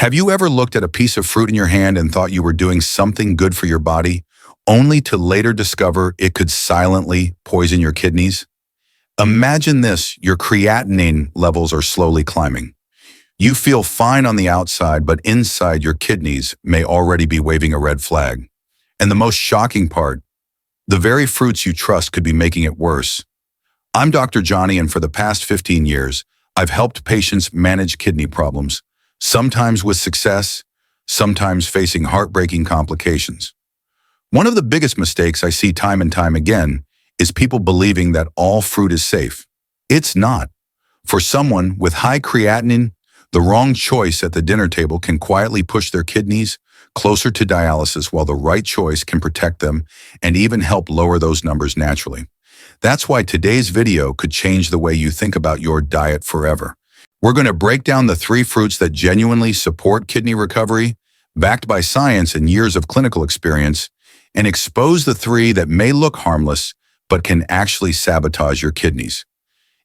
Have you ever looked at a piece of fruit in your hand and thought you were doing something good for your body, only to later discover it could silently poison your kidneys? Imagine this: your creatinine levels are slowly climbing. You feel fine on the outside, but inside your kidneys may already be waving a red flag. And the most shocking part, the very fruits you trust could be making it worse. I'm Dr. Johnny, and for the past 15 years, I've helped patients manage kidney problems, sometimes with success, sometimes facing heartbreaking complications. One of the biggest mistakes I see time and time again is people believing that all fruit is safe. It's not. For someone with high creatinine, the wrong choice at the dinner table can quietly push their kidneys closer to dialysis, while the right choice can protect them and even help lower those numbers naturally. That's why today's video could change the way you think about your diet forever. We're going to break down the 3 fruits that genuinely support kidney recovery, backed by science and years of clinical experience, and expose the 3 that may look harmless but can actually sabotage your kidneys.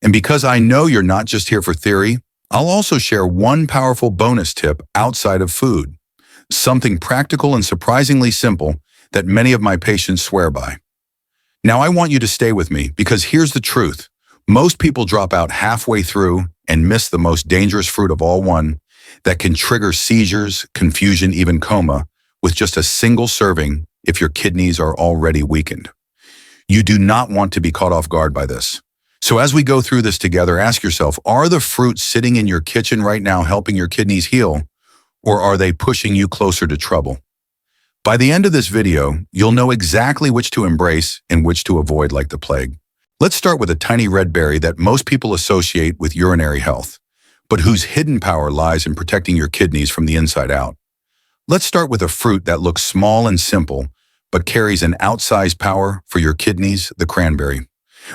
And because I know you're not just here for theory, I'll also share one powerful bonus tip outside of food, something practical and surprisingly simple that many of my patients swear by. Now, I want you to stay with me, because here's the truth. Most people drop out halfway through and miss the most dangerous fruit of all, one that can trigger seizures, confusion, even coma, with just a single serving if your kidneys are already weakened. You do not want to be caught off guard by this. So as we go through this together, ask yourself, are the fruits sitting in your kitchen right now helping your kidneys heal, or are they pushing you closer to trouble? By the end of this video, you'll know exactly which to embrace and which to avoid like the plague. Let's start with a tiny red berry that most people associate with urinary health, but whose hidden power lies in protecting your kidneys from the inside out. Let's start with a fruit that looks small and simple, but carries an outsized power for your kidneys: the cranberry.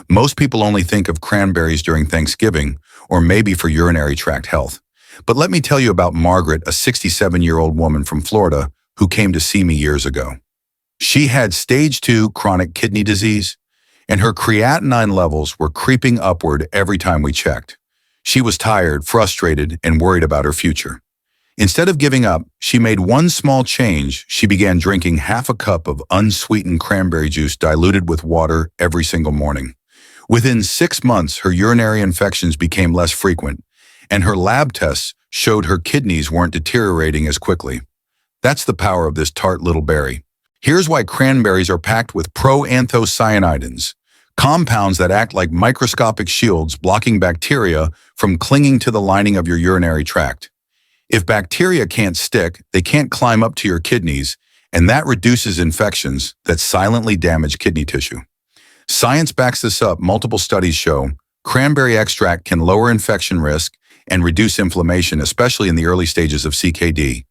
Most people only think of cranberries during Thanksgiving, or maybe for urinary tract health. But let me tell you about Margaret, a 67-year-old woman from Florida who came to see me years ago. She had stage 2 chronic kidney disease, and her creatinine levels were creeping upward every time we checked. She was tired, frustrated, and worried about her future. Instead of giving up, she made one small change. She began drinking half a cup of unsweetened cranberry juice diluted with water every single morning. Within 6 months, her urinary infections became less frequent, and her lab tests showed her kidneys weren't deteriorating as quickly. That's the power of this tart little berry. Here's why: cranberries are packed with proanthocyanidins, compounds that act like microscopic shields, blocking bacteria from clinging to the lining of your urinary tract. If bacteria can't stick, they can't climb up to your kidneys, and that reduces infections that silently damage kidney tissue. Science backs this up. Multiple studies show cranberry extract can lower infection risk and reduce inflammation, especially in the early stages of CKD.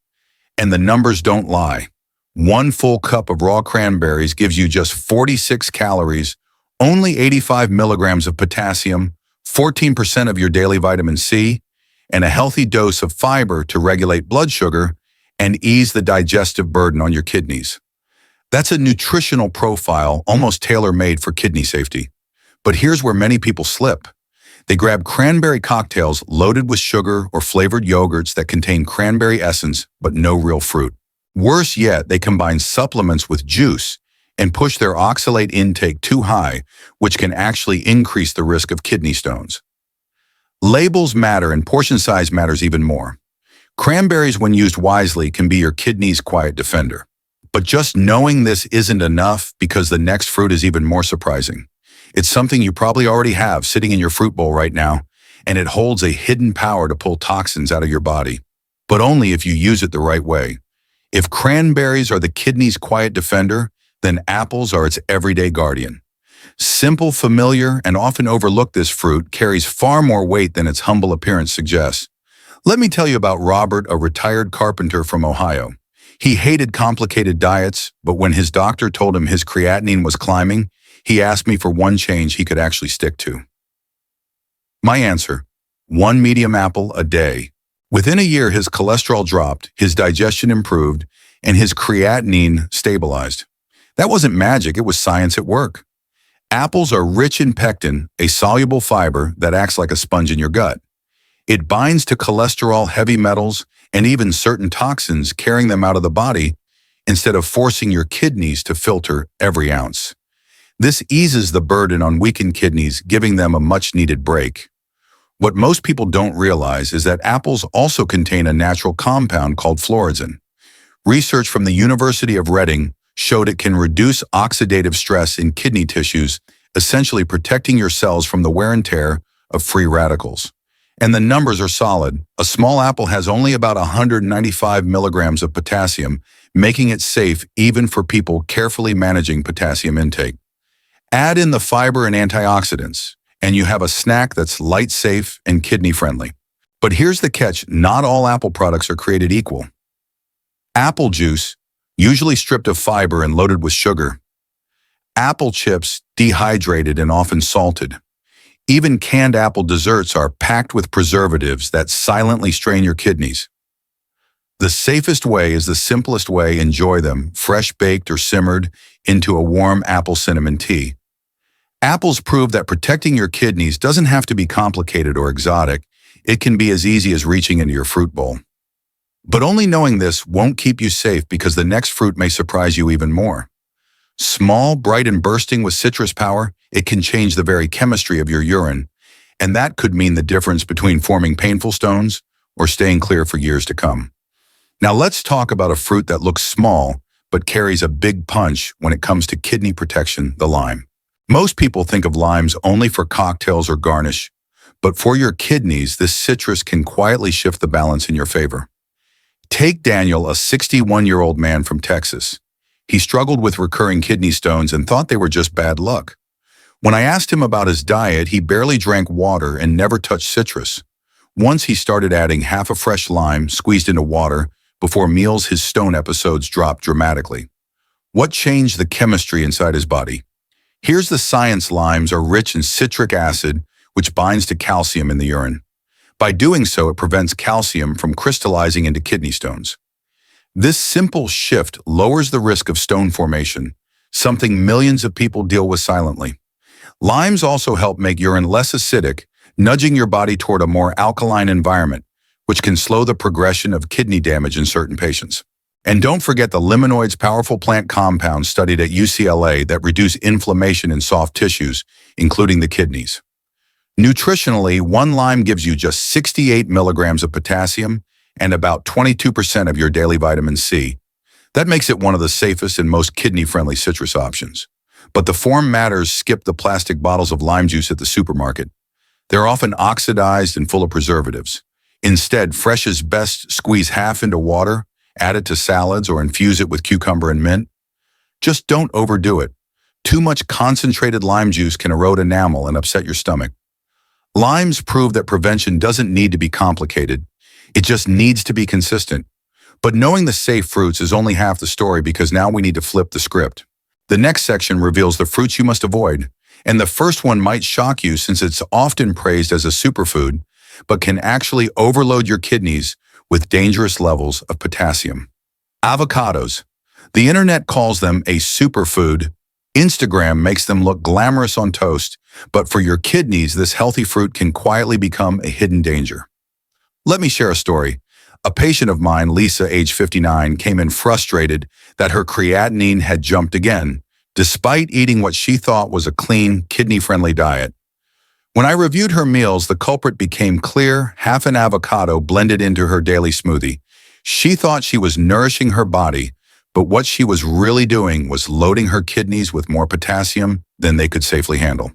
And the numbers don't lie. 1 full cup of raw cranberries gives you just 46 calories, only 85 milligrams of potassium, 14% of your daily vitamin C, and a healthy dose of fiber to regulate blood sugar and ease the digestive burden on your kidneys. That's a nutritional profile almost tailor-made for kidney safety. But here's where many people slip. They grab cranberry cocktails loaded with sugar or flavored yogurts that contain cranberry essence but no real fruit. Worse yet, they combine supplements with juice and push their oxalate intake too high, which can actually increase the risk of kidney stones. Labels matter, and portion size matters even more. Cranberries, when used wisely, can be your kidney's quiet defender. But just knowing this isn't enough, because the next fruit is even more surprising. It's something you probably already have sitting in your fruit bowl right now, and it holds a hidden power to pull toxins out of your body, but only if you use it the right way. If cranberries are the kidney's quiet defender, then apples are its everyday guardian. Simple, familiar, and often overlooked, this fruit carries far more weight than its humble appearance suggests. Let me tell you about Robert, a retired carpenter from Ohio. He hated complicated diets, but when his doctor told him his creatinine was climbing, he asked me for one change he could actually stick to. My answer: 1 medium apple a day. Within a year, his cholesterol dropped, his digestion improved, and his creatinine stabilized. That wasn't magic, it was science at work. Apples are rich in pectin, a soluble fiber that acts like a sponge in your gut. It binds to cholesterol, heavy metals, and even certain toxins, carrying them out of the body instead of forcing your kidneys to filter every ounce. This eases the burden on weakened kidneys, giving them a much-needed break. What most people don't realize is that apples also contain a natural compound called fluorescein. Research from the University of Reading showed it can reduce oxidative stress in kidney tissues, essentially protecting your cells from the wear and tear of free radicals. And the numbers are solid. A small apple has only about 195 milligrams of potassium, making it safe even for people carefully managing potassium intake. Add in the fiber and antioxidants, and you have a snack that's light, safe, and kidney-friendly. But here's the catch: not all apple products are created equal. Apple juice, usually stripped of fiber and loaded with sugar. Apple chips, dehydrated and often salted. Even canned apple desserts are packed with preservatives that silently strain your kidneys. The safest way is the simplest way: enjoy them, fresh baked or simmered into a warm apple cinnamon tea. Apples prove that protecting your kidneys doesn't have to be complicated or exotic. It can be as easy as reaching into your fruit bowl. But only knowing this won't keep you safe, because the next fruit may surprise you even more. Small, bright, and bursting with citrus power, it can change the very chemistry of your urine, and that could mean the difference between forming painful stones or staying clear for years to come. Now let's talk about a fruit that looks small but carries a big punch when it comes to kidney protection: the lime. Most people think of limes only for cocktails or garnish, but for your kidneys, this citrus can quietly shift the balance in your favor. Take Daniel, a 61-year-old man from Texas. He struggled with recurring kidney stones and thought they were just bad luck. When I asked him about his diet, he barely drank water and never touched citrus. Once he started adding half a fresh lime squeezed into water before meals, his stone episodes dropped dramatically. What changed the chemistry inside his body? Here's the science: limes are rich in citric acid, which binds to calcium in the urine. By doing so, it prevents calcium from crystallizing into kidney stones. This simple shift lowers the risk of stone formation, something millions of people deal with silently. Limes also help make urine less acidic, nudging your body toward a more alkaline environment, which can slow the progression of kidney damage in certain patients. And don't forget the limonoids, powerful plant compounds studied at UCLA that reduce inflammation in soft tissues, including the kidneys. Nutritionally, one lime gives you just 68 milligrams of potassium and about 22% of your daily vitamin C. That makes it one of the safest and most kidney-friendly citrus options. But the form matters. Skip the plastic bottles of lime juice at the supermarket. They're often oxidized and full of preservatives. Instead, fresh is best. Squeeze half into water, add it to salads, or infuse it with cucumber and mint. Just don't overdo it. Too much concentrated lime juice can erode enamel and upset your stomach. Limes prove that prevention doesn't need to be complicated. It just needs to be consistent. But knowing the safe fruits is only half the story, because now we need to flip the script. The next section reveals the fruits you must avoid. And the first one might shock you, since it's often praised as a superfood, but can actually overload your kidneys with dangerous levels of potassium. Avocados. The internet calls them a superfood. Instagram makes them look glamorous on toast, but for your kidneys, this healthy fruit can quietly become a hidden danger. Let me share a story. A patient of mine, Lisa, age 59, came in frustrated that her creatinine had jumped again, despite eating what she thought was a clean, kidney-friendly diet. When I reviewed her meals, the culprit became clear: half an avocado blended into her daily smoothie. She thought she was nourishing her body, but what she was really doing was loading her kidneys with more potassium than they could safely handle.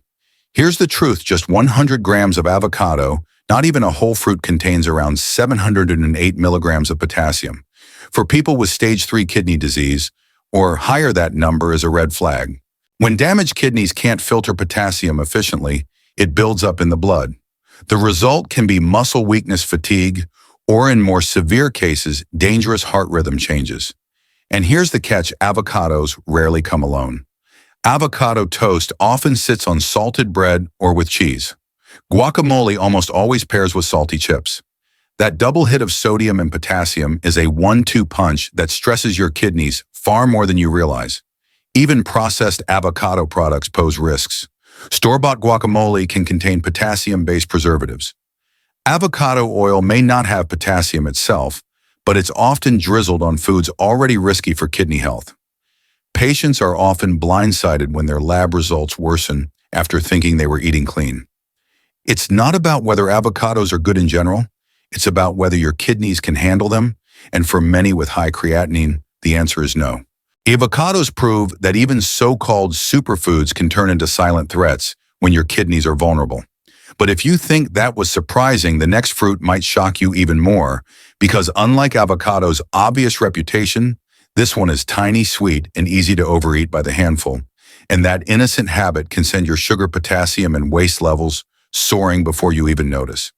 Here's the truth: just 100 grams of avocado, not even a whole fruit, contains around 708 milligrams of potassium. For people with stage 3 kidney disease, or higher, that number is a red flag. When damaged kidneys can't filter potassium efficiently, it builds up in the blood. The result can be muscle weakness, fatigue, or in more severe cases, dangerous heart rhythm changes. And here's the catch: avocados rarely come alone. Avocado toast often sits on salted bread or with cheese. Guacamole almost always pairs with salty chips. That double hit of sodium and potassium is a 1-2 punch that stresses your kidneys far more than you realize. Even processed avocado products pose risks. Store-bought guacamole can contain potassium-based preservatives. Avocado oil may not have potassium itself, but it's often drizzled on foods already risky for kidney health. Patients are often blindsided when their lab results worsen after thinking they were eating clean. It's not about whether avocados are good in general, it's about whether your kidneys can handle them, and for many with high creatinine, the answer is no. Avocados prove that even so-called superfoods can turn into silent threats when your kidneys are vulnerable. But if you think that was surprising, the next fruit might shock you even more, because unlike avocado's obvious reputation, this one is tiny, sweet, and easy to overeat by the handful. And that innocent habit can send your sugar, potassium, and waste levels soaring before you even notice.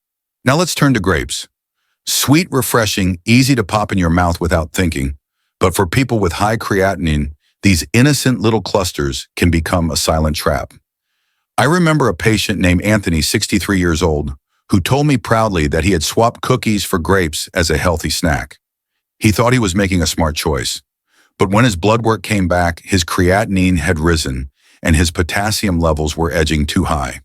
Now let's turn to grapes. Sweet, refreshing, easy to pop in your mouth without thinking. But for people with high creatinine, these innocent little clusters can become a silent trap. I remember a patient named Anthony, 63 years old, who told me proudly that he had swapped cookies for grapes as a healthy snack. He thought he was making a smart choice. But when his blood work came back, his creatinine had risen and his potassium levels were edging too high.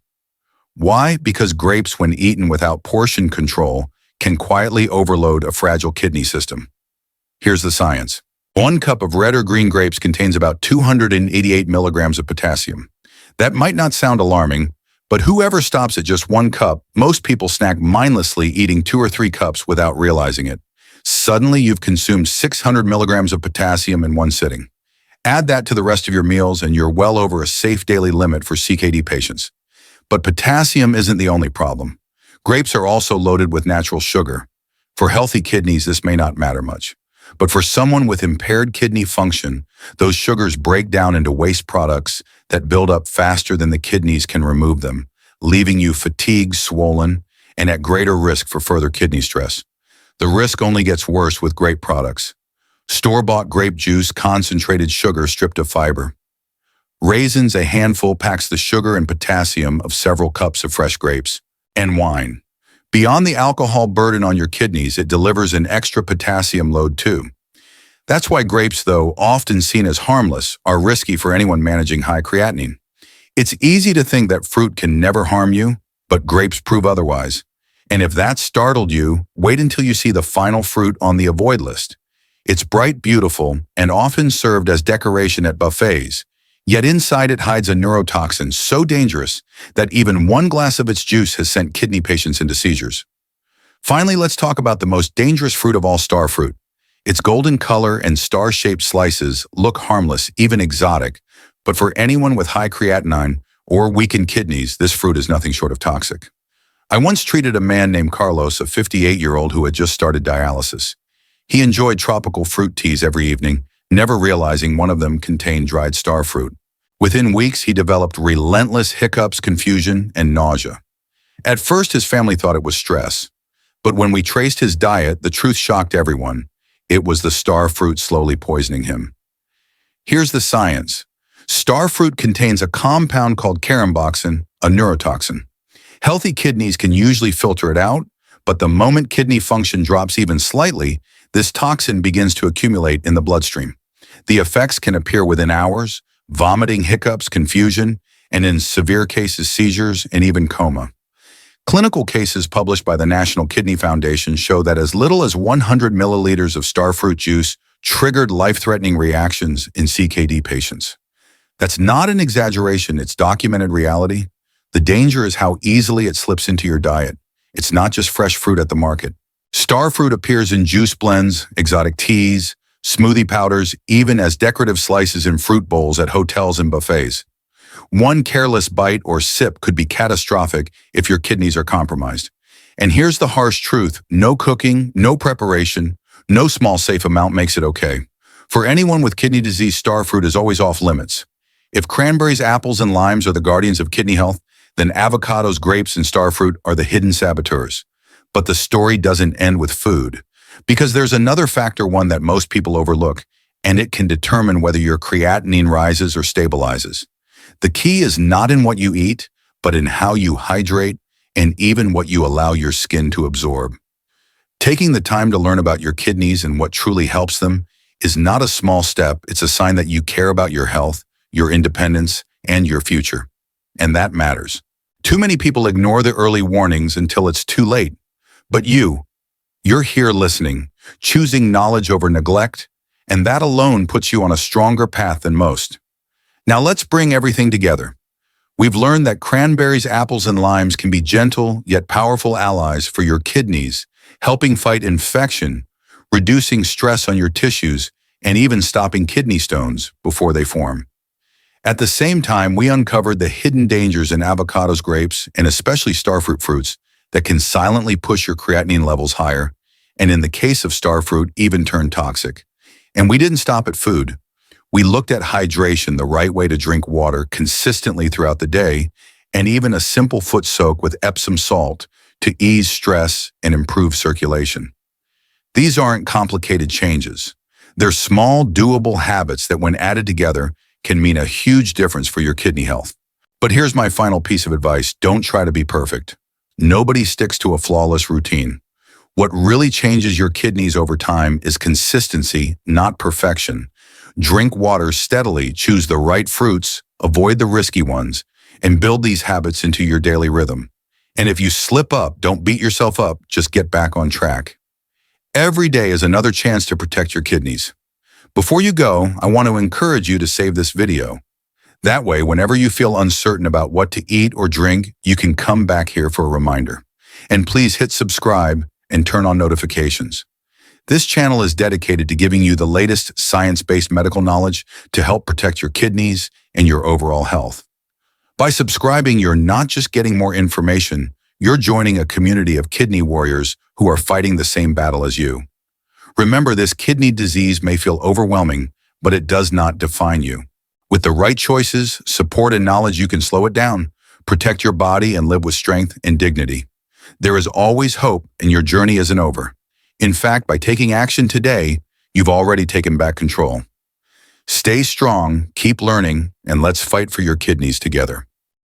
Why? Because grapes, when eaten without portion control, can quietly overload a fragile kidney system. Here's the science. 1 cup of red or green grapes contains about 288 milligrams of potassium. That might not sound alarming, but whoever stops at just 1 cup, most people snack mindlessly, eating 2 or 3 cups without realizing it. Suddenly, you've consumed 600 milligrams of potassium in one sitting. Add that to the rest of your meals and you're well over a safe daily limit for CKD patients. But potassium isn't the only problem. Grapes are also loaded with natural sugar. For healthy kidneys, this may not matter much. But for someone with impaired kidney function, those sugars break down into waste products that build up faster than the kidneys can remove them, leaving you fatigued, swollen, and at greater risk for further kidney stress. The risk only gets worse with grape products. Store-bought grape juice, concentrated sugar stripped of fiber. Raisins, a handful, packs the sugar and potassium of several cups of fresh grapes. And wine. Beyond the alcohol burden on your kidneys, it delivers an extra potassium load too. That's why grapes, though often seen as harmless, are risky for anyone managing high creatinine. It's easy to think that fruit can never harm you, but grapes prove otherwise. And if that startled you, wait until you see the final fruit on the avoid list. It's bright, beautiful, and often served as decoration at buffets. Yet inside it hides a neurotoxin so dangerous that even 1 glass of its juice has sent kidney patients into seizures. Finally, let's talk about the most dangerous fruit of all, starfruit. Its golden color and star-shaped slices look harmless, even exotic, but for anyone with high creatinine or weakened kidneys, this fruit is nothing short of toxic. I once treated a man named Carlos, a 58-year-old who had just started dialysis. He enjoyed tropical fruit teas every evening, never realizing one of them contained dried starfruit. Within weeks, he developed relentless hiccups, confusion, and nausea. At first, his family thought it was stress. But when we traced his diet, the truth shocked everyone. It was the starfruit slowly poisoning him. Here's the science. Starfruit contains a compound called caramboxin, a neurotoxin. Healthy kidneys can usually filter it out, but the moment kidney function drops even slightly, this toxin begins to accumulate in the bloodstream. The effects can appear within hours: vomiting, hiccups, confusion, and in severe cases, seizures and even coma. Clinical cases published by the National Kidney Foundation show that as little as 100 milliliters of starfruit juice triggered life-threatening reactions in CKD patients. That's not an exaggeration, it's documented reality. The danger is how easily it slips into your diet. It's not just fresh fruit at the market. Starfruit appears in juice blends, exotic teas, smoothie powders, even as decorative slices in fruit bowls at hotels and buffets. One careless bite or sip could be catastrophic if your kidneys are compromised. And here's the harsh truth: no cooking, no preparation, no small safe amount makes it okay. For anyone with kidney disease, starfruit is always off limits. If cranberries, apples, and limes are the guardians of kidney health, then avocados, grapes, and starfruit are the hidden saboteurs. But the story doesn't end with food, because there's another factor, one that most people overlook, and it can determine whether your creatinine rises or stabilizes. The key is not in what you eat, but in how you hydrate and even what you allow your skin to absorb. Taking the time to learn about your kidneys and what truly helps them is not a small step. It's a sign that you care about your health, your independence, and your future. And that matters. Too many people ignore the early warnings until it's too late. But you're here listening, choosing knowledge over neglect, and that alone puts you on a stronger path than most. Now let's bring everything together. We've learned that cranberries, apples, and limes can be gentle yet powerful allies for your kidneys, helping fight infection, reducing stress on your tissues, and even stopping kidney stones before they form. At the same time, we uncovered the hidden dangers in avocados, grapes, and especially starfruit fruits that can silently push your creatinine levels higher, and in the case of starfruit, even turn toxic. And we didn't stop at food. We looked at hydration, the right way to drink water consistently throughout the day, and even a simple foot soak with Epsom salt to ease stress and improve circulation. These aren't complicated changes. They're small, doable habits that, when added together, can mean a huge difference for your kidney health. But here's my final piece of advice. Don't try to be perfect. Nobody sticks to a flawless routine. What really changes your kidneys over time is consistency, not perfection. Drink water steadily, choose the right fruits, avoid the risky ones, and build these habits into your daily rhythm. And if you slip up, don't beat yourself up, just get back on track. Every day is another chance to protect your kidneys. Before you go, I want to encourage you to save this video. That way, whenever you feel uncertain about what to eat or drink, you can come back here for a reminder. And please hit subscribe and turn on notifications. This channel is dedicated to giving you the latest science-based medical knowledge to help protect your kidneys and your overall health. By subscribing, you're not just getting more information, you're joining a community of kidney warriors who are fighting the same battle as you. Remember, this kidney disease may feel overwhelming, but it does not define you. With the right choices, support, and knowledge, you can slow it down, protect your body, and live with strength and dignity. There is always hope, and your journey isn't over. In fact, by taking action today, you've already taken back control. Stay strong, keep learning, and let's fight for your kidneys together.